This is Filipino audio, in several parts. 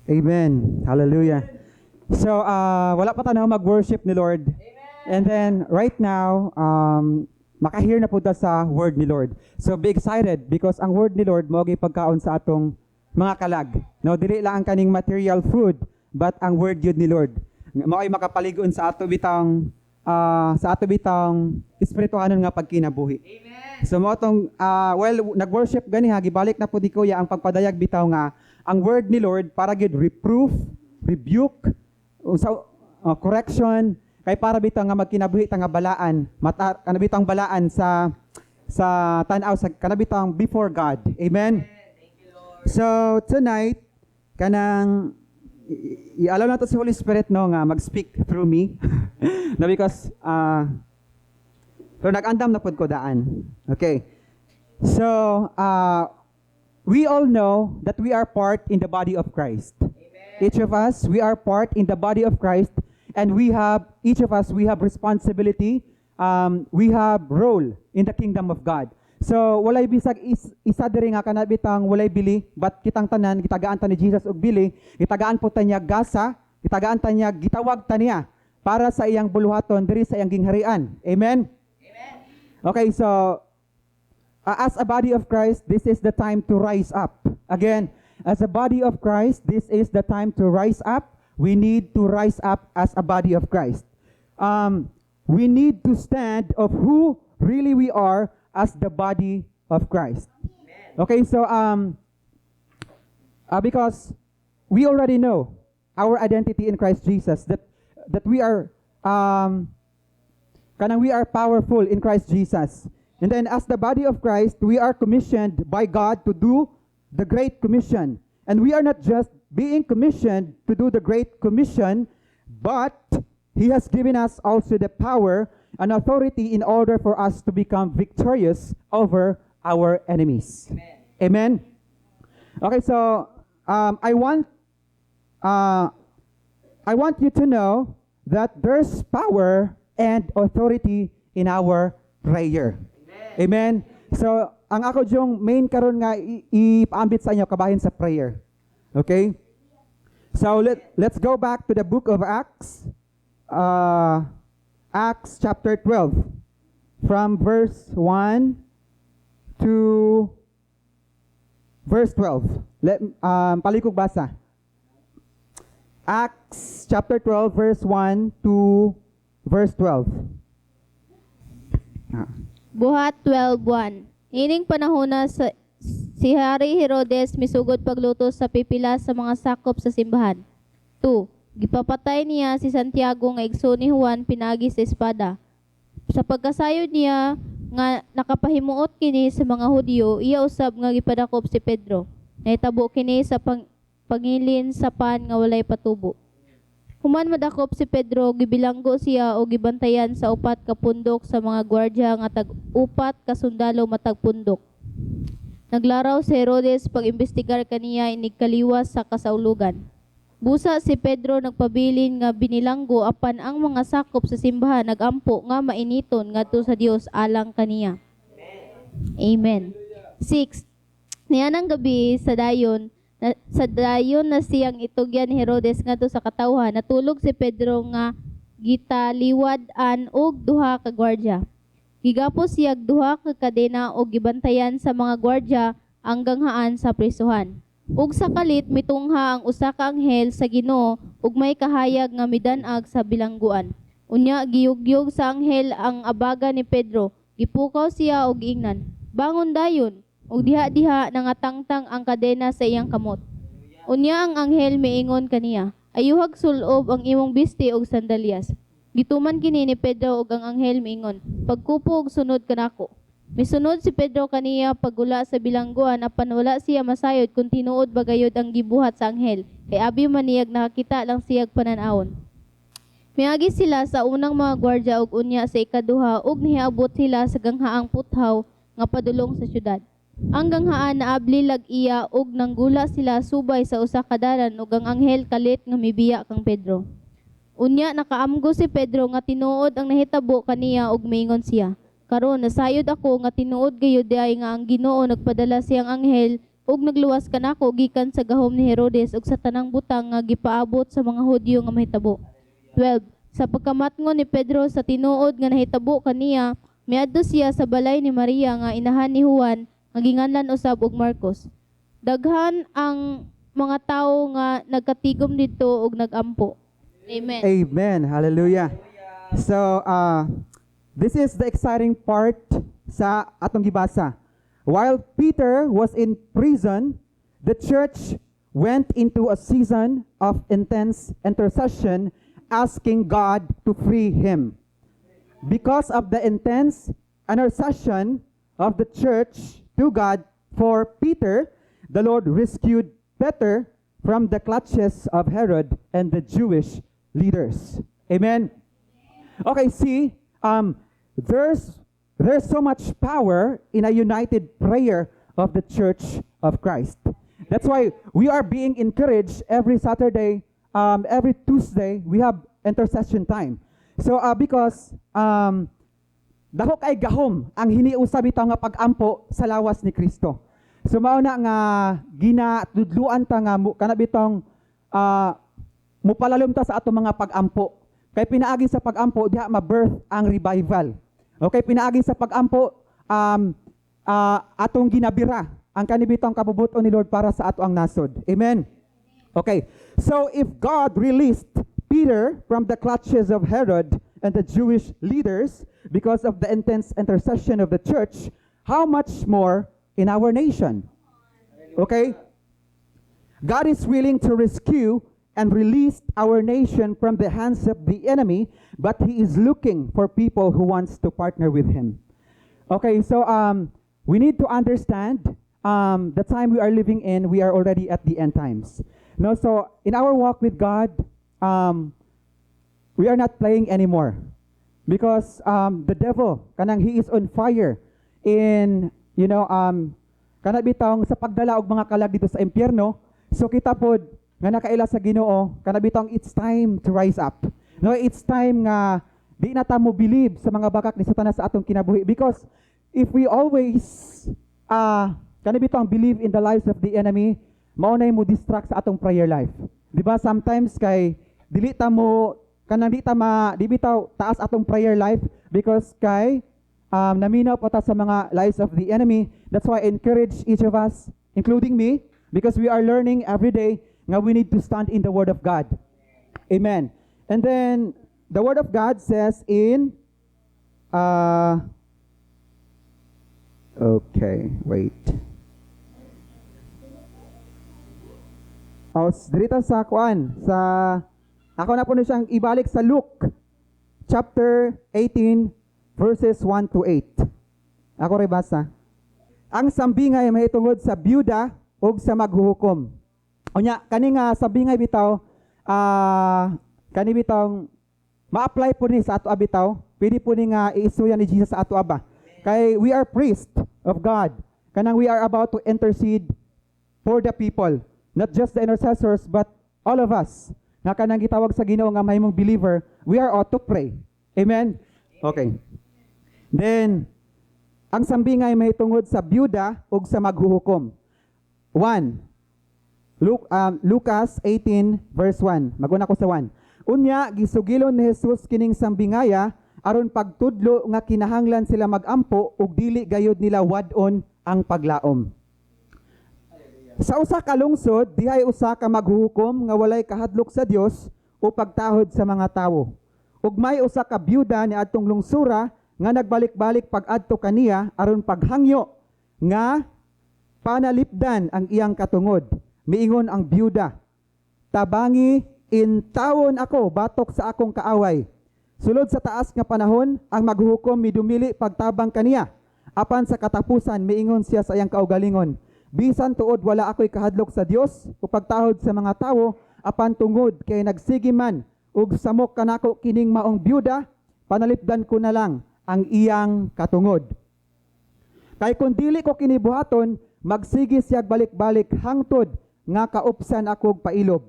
Amen. Hallelujah. So, wala pa tayo mag-worship ni Lord. And then, right now, makahear na po ta sa word ni Lord. So, be excited because ang word ni Lord mo pagkaon sa atong mga kalag. No, dili lang ang kaning material food, but ang word yun ni Lord. Mao'y makapaligon sa ato bitang espirituhanon nga pagkinabuhi. Amen. So mo tong nag-worship gani ha, gibalik na po di kuya ang pagpadayag bitaw nga ang word ni Lord para gid reproof, rebuke, correction kay para bitaw nga magkinabuhi ta nga balaan, kanabitang balaan sa tan-aw sa kanabitang before God. Amen. Thank you, Lord. So tonight kanang i-allow nato si Holy Spirit no nga mag-speak through me. No, because pero nag-andam na pud ko daan. Okay. So, we all know that we are part in the body of Christ. Amen. Each of us, we are part in the body of Christ, and each of us, we have responsibility, we have role in the kingdom of God. So, walay bisag isa diri nga kanabitang walay bili, but kitang tanan, gitagaan ta ni Jesus og bili, gitagaan po ta niya gasa, gitagaan ta niya, gitawag ta niya para sa iyang buluhaton diri sa iyang gingharian. Amen? Amen. Okay, so, as a body of Christ, this is the time to rise up. Again, as a body of Christ, this is the time to rise up. We need to rise up as a body of Christ. We need to stand of who really we are as the body of Christ. Amen. Okay, so because we already know our identity in Christ Jesus, that we are we are powerful in Christ Jesus. And then as the body of Christ, we are commissioned by God to do the Great Commission. And we are not just being commissioned to do the Great Commission, but He has given us also the power and authority in order for us to become victorious over our enemies. Amen. Amen? Okay, so I want you to know that there's power and authority in our prayer. Amen. So, ang ako yung main karon nga ipaambit sa inyo kabahin sa prayer. Okay? So, let's go back to the book of Acts. Acts chapter 12 from verse 1 to verse 12. Palikog basa. Acts chapter 12 verse 1 to verse 12. Buhat 12:1. Ining panahon na si Hari Herodes misugod pagluto sa pipila sa mga sakop sa simbahan. 2. Gipapatay niya si Santiago nga igsoon ni Juan pinagi sa espada. Sa pagkasayod niya nga nakapahimuot kini sa mga Hudyo, iya usab nga gipadakop si Pedro. Nahitabo kini sa pangilin sa pan nga walay patubo. Human madakop si Pedro, gibilanggo siya o gibantayan sa upat ka pundok sa mga gwardya nga tag-upat ka sundalo matag pundok. Naglaraw si Herodes pag-imbestigar kaniya inig kaliwas sa kasaulugan. Busa si Pedro nagpabilin nga binilanggo apan ang mga sakop sa simbahan nagampo nga mainiton ngadto sa Dios alang kaniya. Amen. 6. Nianang gabi sa dayon na siyang itugyan ni Herodes ngadto sa katawhan, natulog si Pedro nga gitaliwad-an og duha ka gwardya. Gigapos siya duha ka kadena og gibantayan sa mga gwardya hanggang haan sa prisuhan. Ug sa kalit mitungha ang usa ka anghel sa Ginoo ug may kahayag nga midan-ag sa bilangguan. Unya giyugyog sa anghel ang abaga ni Pedro, gipukaw siya og ingnan. Bangon dayon, ug diha-diha nangatangtang ang kadena sa iyang kamot. Unya ang anghel miingon kaniya, ayuhag sulob ang imong bisti og sandalyas. Gituman kini ni Pedro ug ang anghel miingon, pagkupo og sunod kanako. Misunod si Pedro kaniya pagula sa bilangguan apan wala siya masayod kung tinuod bagayod ang gibuhat sa anghel. Kay abi man niyag nakakita lang siyag panan-awon. Miagi sila sa unang mga gwardya ug unya sa ikaduha ug niabot sila sa ganghaang puthaw nga padulong sa syudad. Ang ganghaan naabli lag iya ug nanggula sila subay sa usa ka dalan ug ang anghel kalit nga mibiya kang Pedro. Unya nakaamgo si Pedro nga tinuod ang nahitabo kaniya ug miingon siya, karon nasayod ako nga tinuod gayud diay nga ang Ginoo nagpadala siyang anghel ug nagluwas kanako gikan sa gahom ni Herodes ug sa tanang butang nga gipaabot sa mga Hudyo nga mahitabo. 12. Sa pagkamatngon ni Pedro sa tinuod nga nahitabo kaniya, miadto siya sa balay ni Maria nga inahan ni Juan nga ginganlan usab og Marcos. Daghan ang mga tawo nga nagkatigom didto ug nagampo. Amen. Amen. Hallelujah. So, this is the exciting part sa atong gibasa. While Peter was in prison, the church went into a season of intense intercession, asking God to free him. Because of the intense intercession of the church to God for Peter, the Lord rescued Peter from the clutches of Herod and the Jewish leaders. Amen. Okay, see, there's so much power in a united prayer of the Church of Christ. That's why we are being encouraged every Saturday, every Tuesday, we have intercession time. So, because dako kay gahom ang hiniusab bitaw nga pag-ampo sa lawas ni Kristo. So mao na nga ginatudluan ta nga kana bitong mupalalom ta sa ato mga pag-ampo. Kay pinaagi sa pag-ampo diha ma-birth ang revival. Okay, pinaagi sa pag-ampo atong ginabira ang kanibitong kabubuton ni Lord para sa ato ang nasod. Amen. Okay. So if God released Peter from the clutches of Herod and the Jewish leaders because of the intense intercession of the church, how much more in our nation? Okay? God is willing to rescue and release our nation from the hands of the enemy, but He is looking for people who wants to partner with Him. Okay, so we need to understand the time we are living in, we are already at the end times. No, so in our walk with God, we are not playing anymore because the devil, kanang he is on fire in, kana bitong sa pagdala og mga kalag dito sa impyerno. So kita pod nga nakaila sa Ginoo, kana bitong it's time to rise up. No, it's time nga di na ta mo believe sa mga bakak ni Satanas sa atong kinabuhi, because if we always kana bitong believe in the lies of the enemy, maunay mo distract sa atong prayer life. Di ba sometimes kay dili ta mo kanang di bitaw taas atong prayer life because kay naminaw pa ta sa mga lies of the enemy. That's why I encourage each of us, including me, because we are learning every day nga we need to stand in the Word of God. Amen. And then the Word of God says in okay, wait. Dirita sa kuan sa ako na po na siyang ibalik sa Luke chapter 18 verses 1 to 8. Ako rin basa. Ang sambingay mahitungod sa byuda o sa maghuhukom. Unya, kani nga sambingay bitaw, kani bitong ma-apply po ni sa ato abitaw, pwede po ni nga iisuya ni Jesus sa ato aba. Kay we are priest of God. Kanang we are about to intercede for the people. Not just the intercessors, but all of us. Nga kanang gitawag sa Ginoo nga mahimong believer, we are ought to pray. Amen? Okay. Then, ang sambingay mahitungod sa byuda ug sa maghuhukom. 1. Lucas 18 verse 1. Maguna ko sa 1. Unya, gisugilon ni Jesus kining sambingaya aron pagtudlo nga kinahanglan sila magampo ug dili gayud nila wadon ang paglaom. Sa usa ka lungsod, dihay usa ka maghuhukom nga walay kahadlok sa Dios o pagtahod sa mga tawo. Ug may usa ka byuda ni adtong lungsura nga nagbalik-balik pag-adto kaniya aron paghangyo nga panalipdan ang iyang katungod. Miingon ang byuda, tabangi in tawon ako batok sa akong kaaway. Sulod sa taas nga panahon, ang maghuhukom midumili pagtabang kaniya. Apan sa katapusan, miingon siya sa iyang kaugalingon, bisan tuod wala ako'y kahadlok sa Dios o pagtahod sa mga tawo, apan tungod kay nagsigi man ug samok kanako kining maong byuda, panalipdan ko na lang ang iyang katungod. Kay kung dili ko kinibuhaton, magsigi siya balik-balik hangtod nga kaupsan akog pailob.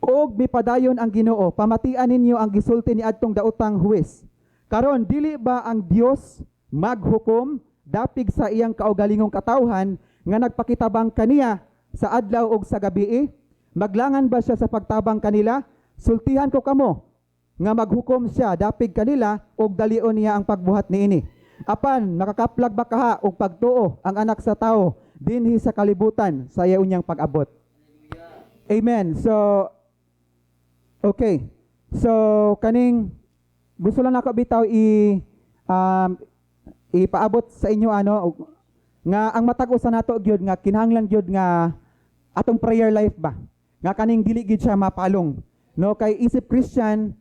Og mipadayon ang Ginoo, pamatian ninyo ang gisulti ni adtong daotang huwes. Karon dili ba ang Dios maghukom dapig sa iyang kaugalingong katawhan nga nagpakitabang kaniya sa adlaw ug sa gabii? Maglangan ba siya sa pagtabang kanila? Sultihan ko kamo nga maghukom siya dapig kanila ug dalion niya ang pagbuhat niini. Apan makakaplag ba kaha og pagtuo ang anak sa tao dinhi sa kalibutan sa iya unyang pag-abot. Amen. So okay. So kaning gusto lang ako bitaw ipaabot sa inyo nga ang matag-o sa nato gyud nga kinahanglan gyud nga atong prayer life ba nga kaning dili gyud siya mapalong no kay isip Christian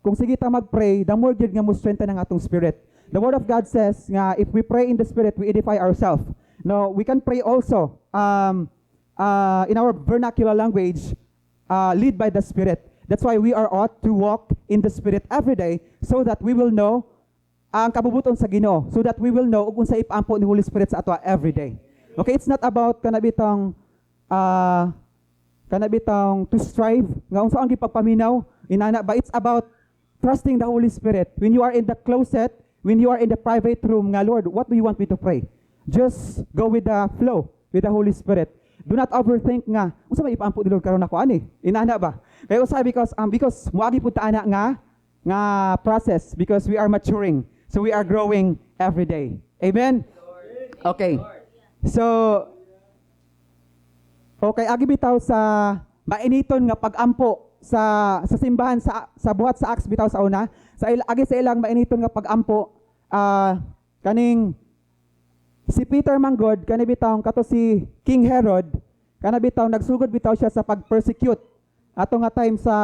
kung sige ta mag-pray the more gyud nga mo strengthen ang atong spirit. The word of God says nga if we pray in the spirit we edify ourselves. No, we can pray also in our vernacular language lead by the spirit. That's why we are ought to walk in the spirit every day so that we will know ang kabubuton sa Ginoo, so that we will know ug unsa ipaampo ni Holy Spirit sa ato every day. Okay, it's not about kanabitang to strive nga unsa ang gipagpaminaw inana ba, it's about trusting the Holy Spirit. When you are in the closet, when you are in the private room nga, Lord, what do you want me to pray? Just go with the flow with the Holy Spirit. Do not overthink nga unsa may ipaampo ni Lord karon ako ani inana ba. Kaya usa because moagi pud ta ana nga process because we are maturing. So we are growing every day. Amen? Okay. So, okay, agi bitaw sa mainiton nga pag-ampo sa simbahan sa buhat sa Acts bitaw sa una. Agi sa ilang mainiton nga pag-ampo kaning si Peter manggod kani bitaw kato si King Herod kana bitaw nagsugod bitaw siya sa pag-persecute ato nga time sa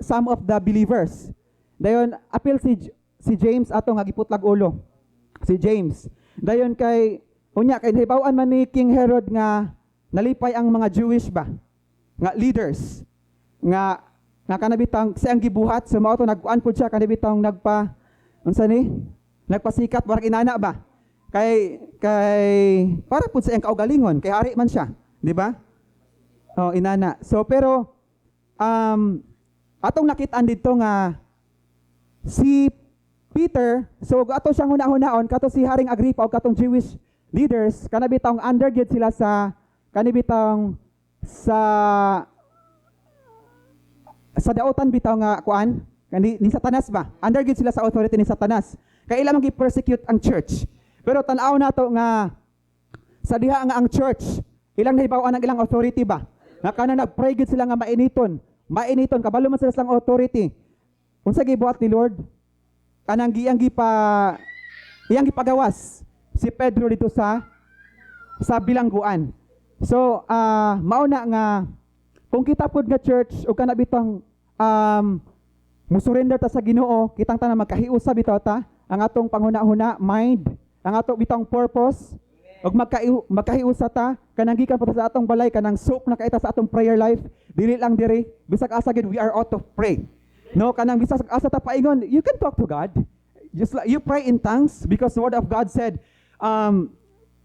some of the believers. Dayon apil si James ato nga giputlag ulo. Si James. Dayon kay nahibaw-an man ni King Herod nga nalipay ang mga Jewish ba nga leaders nga kanabitang siyang gibuhat so mao to nagkuan pud siya kanabitang nagpasikat barag inana ba kay para pud sa iyang kaugalingon kay hari man siya, di ba? Oh, inana. So pero atong nakit-an dito nga si Peter, so ato siyang huna-hunaon kato si Haring Agripa o katong Jewish leaders kanabitang under gyud sila sa kanibitang sa daotan bitaw nga kuan ni Satanas ba, under gyud sila sa authority ni Satanas kay ila man gi-persecute ang church. Pero tan-aw nato nga sa diha nga ang church ilang nahibaw-an ang ilang authority ba nga kana nag-pray gyud sila nga mainiton kabalo man sila sa authority. Unsa gibuhat ni Lord? Kanang iyang gipagawas si Pedro dito sa bilangguan. So mao na nga kung kita pud nga church o kana bitang musurrender ta sa Ginoo, kitang tanan magkahiusa bitaw ta ang atong panghuna-huna mind, ang atong bitang purpose ug magkahiusa ta kanang gikan pa sa atong balay kanang soap na kaita sa atong prayer life dili lang diri bisag asa gid we are ought to pray. No, kanang bisa asa ta paingon, you can talk to God. Just like you pray in tongues because the word of God said,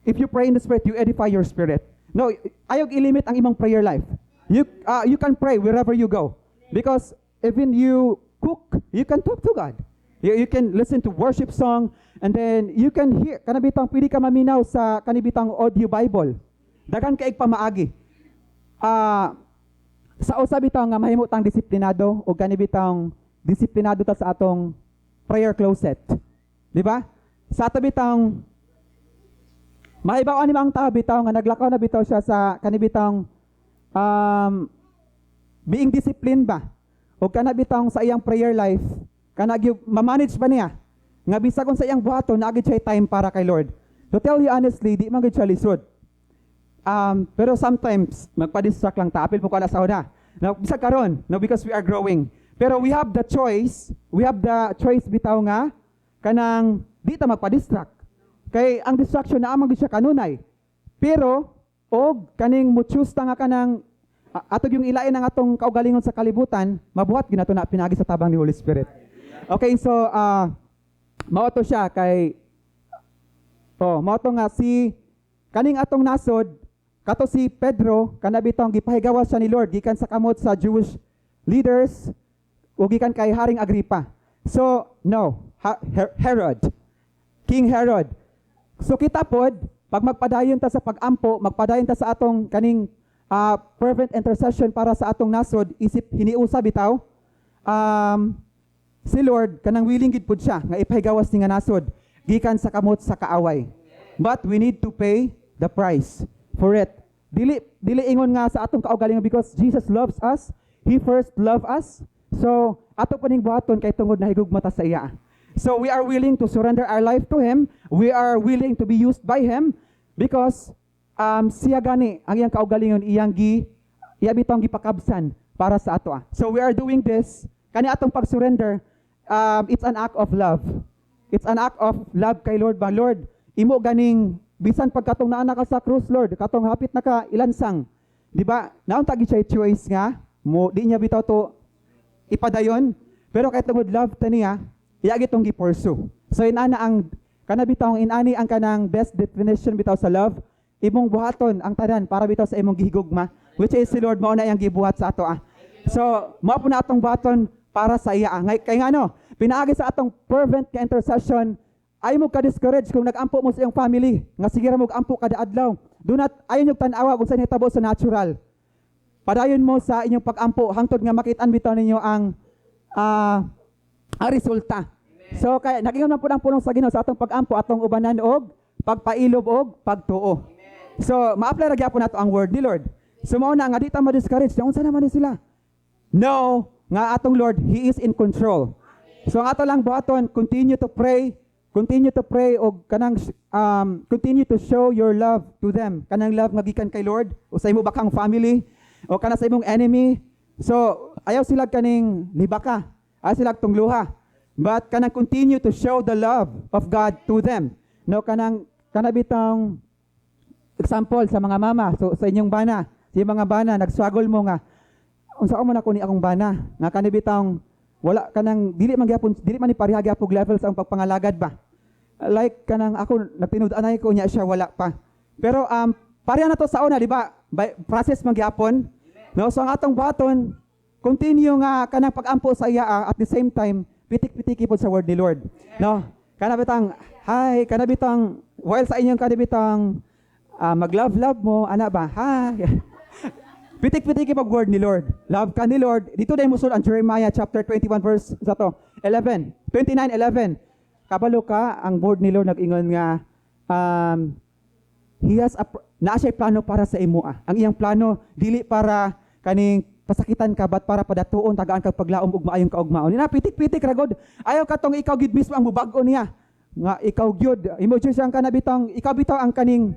if you pray in the spirit, you edify your spirit. No, ayog ilimit ang imong prayer life. You can pray wherever you go because even you cook, you can talk to God. You can listen to worship song and then you can hear kanabitang pili ka maminaw sa kanibitang audio Bible. Daghan kaig pamaagi. Sa usa bitaw nga mahimo tang disiplinado o kanibitang disiplinado ta sa atong prayer closet. Di ba? Sa ato bitang mahibaw-an nimang tao bitaw nga naglakaw na bitaw siya sa kanibitang being disciplined ba? O kanabitang sa iyang prayer life, ma-manage ba niya? Nga bisag sa iyang buhaton naagid siya time para kay Lord. To tell you honestly, di man gid siya lisod. Pero sometimes magpa-distract lang ta apil po kana sa una. Now, bisag karon, no, because we are growing. Pero we have the choice bitaw nga kanang di ta magpa-distract. Kay ang distraction na amang gid siya kanunay. Pero og kaning mo-choose ta nga kanang atog yung ilain ang atong kaugalingon sa kalibutan, mabuhat ginato na pinagi sa tabang ni Holy Spirit. Okay, so mao to siya kay mao to nga si kaning atong nasod kato si Pedro kanabitong gipahigawas siya ni Lord gikan sa kamot sa Jewish leaders o gikan kay Haring Agripa. So no, Herod, King Herod. So kita pod pag magpadayon ta sa pag-ampo, magpadayon ta sa atong kaning fervent intercession para sa atong nasod, isip hiniusa bitaw, si Lord kanang willing gid pud siya nga ipahigawas ni nga nasod gikan sa kamot sa kaaway. But we need to pay the price for it. Dili ingon nga sa atong kaugalingon because Jesus loves us. He first loved us. So ato pa ning buhaton kay tungod na higugma ta sa iya. So we are willing to surrender our life to Him. We are willing to be used by Him because siya gani ang iyang kaugalingon iya bitong gipakabsan para sa ato. So we are doing this kani atong pag-surrender. It's an act of love. It's an act of love kay Lord ba. Lord, imo ganing bisan pagkatong naa ka sa krus, Lord, katong hapit na ka ilansang. Di ba? Naon tagi siya choice nga mo di niya bitaw to ipadayon, pero kay tungod love ta niya, iya gitong gi-pursue. So inana ang kana bitaw inani ang kanang best definition bitaw sa love, imong buhaton ang tanan para bitaw sa imong gihigugma, which is si Lord mao na iyang gibuhat sa ato. So mao po na atong buhaton para sa iya. Kay nga no, pinaagi sa atong fervent ka intercession, ay mo ka-discourage kung nag-ampo mo sa iyong family, nga sige ra mo ampo kada adlaw. Do not ayon yung tanawa kung saan hitabo sa natural. Padayon mo sa inyong pag-ampo hangtod nga makitaan bitaw ninyo ang resulta. So kay nagingon man pud ang pulong sa Ginoo sa atong pag-ampo, atong ubanan og pagpailob og pagtuo. So ma-apply ra gyapon nato ang word ni Lord. So mao na nga di ta ma-discourage, unsa naman ni sila? No, nga atong Lord, He is in control. So ang ato lang buhaton, continue to pray o kanang continue to show your love to them. Kanang love nga gikan kay Lord o sa imo bakang family o kana sa imong enemy. So ayaw sila kaning libaka, ayaw sila tungluha. But kanang continue to show the love of God to them. No, kanang bitang example sa mga mama, so sa inyong bana, sa mga bana nagswagol mo nga unsa man ako ni akong bana nga kanibitang wala kanang dili man ni pareha gyapon level sa akong pagpangalagad ba, like kanang ako nagtinud-anay ko niya siya wala pa, pero pareha na to sa una di ba, process man gyapon. No, so ang atong baton continue nga kanang pag-ampo sa iya at the same time pitik-pitiki pod sa word ni Lord. No, kanabitang while sa inyong kanabitang mag-love mo ana ba ha. Pitik-pitiki pag word ni Lord. Love ka ni Lord. Dito dahil musul ang Jeremiah chapter 21 verse 29:11. Kabalo ka, ang word ni Lord nag-ingon nga He has naa siya plano para sa imo. Ang iyang plano dili para kaning pasakitan ka but para padatuon tagaan kag paglaom ug maayong kaugmaon. Ina pitik-pitik ra god. Ayaw katong ikaw gid mismo ang mubag-o niya. Nga ikaw gyud imo jud siyang kanabitang ikaw bitaw ang kaning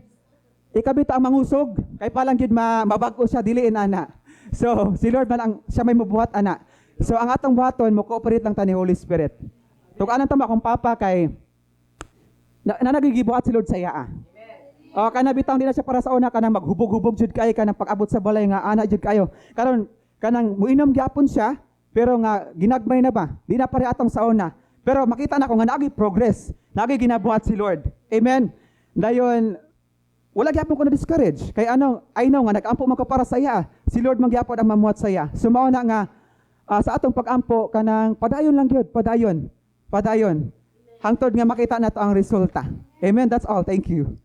ikabita ang mangusog kay palang gid mabag-o siya dili ana. So si Lord man ang siya may mabuhat ana. So ang atong buhaton mo cooperate lang ta ni Holy Spirit. Tuganan ta akong papa kay nagigibuhat si Lord sa iya. O kanabitang di na siya para sa una kanang maghubog-hubog jud kay kanang pag-abot sa balay nga ana jud kayo. Karon kanang muinom gyapon siya pero nga ginagmay na ba? Di na pare atong sa una. Pero makita na ko nga nagi progress, nagi ginabuhat si Lord. Amen. Dayon wala gyapon ko na discourage kay I know nga nag-ampo man ko para sa iya. Si Lord man gyapon ang mamuhat sa iya. So mao na nga sa atong pag-ampo kanang padayon lang gyud, padayon. Hangtod nga makita nato ang resulta. Amen. That's all. Thank you.